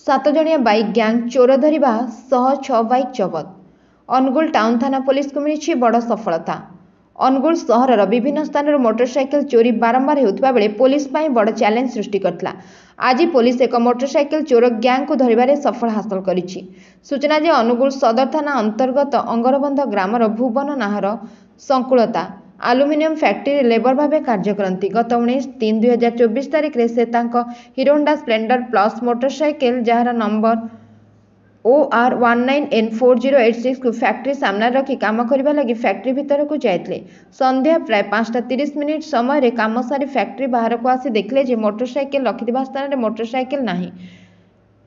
7 जणिया bike gang चोर धरिबा सह 6 bike जबत। Angul town थाना पुलिस को मिली बड़ सफलता। अनुगुल सहर विभिन्न स्थान मोटरसाइकेल चोरी बारंबार होता बेले पुलिस पाई बड़ चैलेंज सृष्टि करता। आज पुलिस एक मोटरसाइकेल चोर ग्यांग को धरिबारे सफल हासिल करिछि। सूचना जे अनुगुल सदर थाना अंतर्गत अंगरबंध ग्रामर भुवन नाहर संकुलता आलुमिनियम फैक्ट्री लेबर भाव कार्य करती। गत 19/3/2024 तारिख में से hero Honda Splendor plus motorcycle jar number OR19N4086 को फैक्ट्री सामने रखी काम करने लगी फैक्ट्री भीतर को जाते। संध्या प्राय 5:30 समय काम सारी फैक्ट्री बाहर को आसी देखले मोटरसाइकेल रखिथिबा स्थान में मोटरसाइकेल नहीं।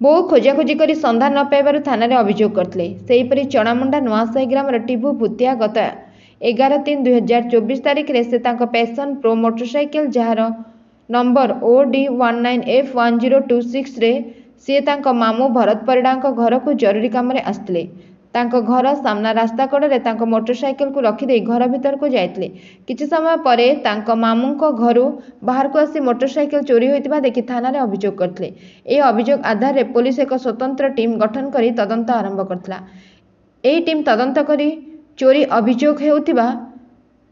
बहु खोजाखोजी कर सन्धान न पाइबारु थाना अभियोग करते। सेहीपरि चणामुंडा नुआसाही ग्रामर टिभु भूतिया गत 11/3/2024 तारिख में से passion pro motorcycle jar number OD19F1026 रे सी मामू भरत परिडा घर को जरूरी काम आसते। घर सामना रास्ता कड़े मोटरसाइकेल को रखिदे घर भीतर को जाते। किछि समय पर मामू घर बाहर को आसी मोटरसाइकेल चोरी होता देखि थाना अभियोग करते। यह अभियोग आधार में पुलिस एक स्वतंत्र टीम गठन कर तदंत आरंभ करथिला। एही टीम तदंत करी चोरी अभियोग हेउथिबा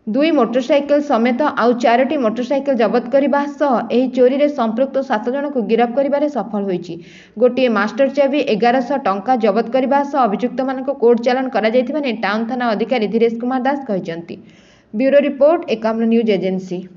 2 मोटरसाइकेल समेत आउ 4टी मोटरसाइकेल जबत करने सह एही चोरी रे संपृक्त 7 जन को गिरफ्त करिबारे सफल होईछि। गोटे मास्टर चाबी 1100 टंका जबत करने सह अभियुक्त मानक कोर्ट चालान करा जायथिबा टाउन थाना अधिकारी धीरेश कुमार दास कहिसंती। Bureau report Ekamra news agency.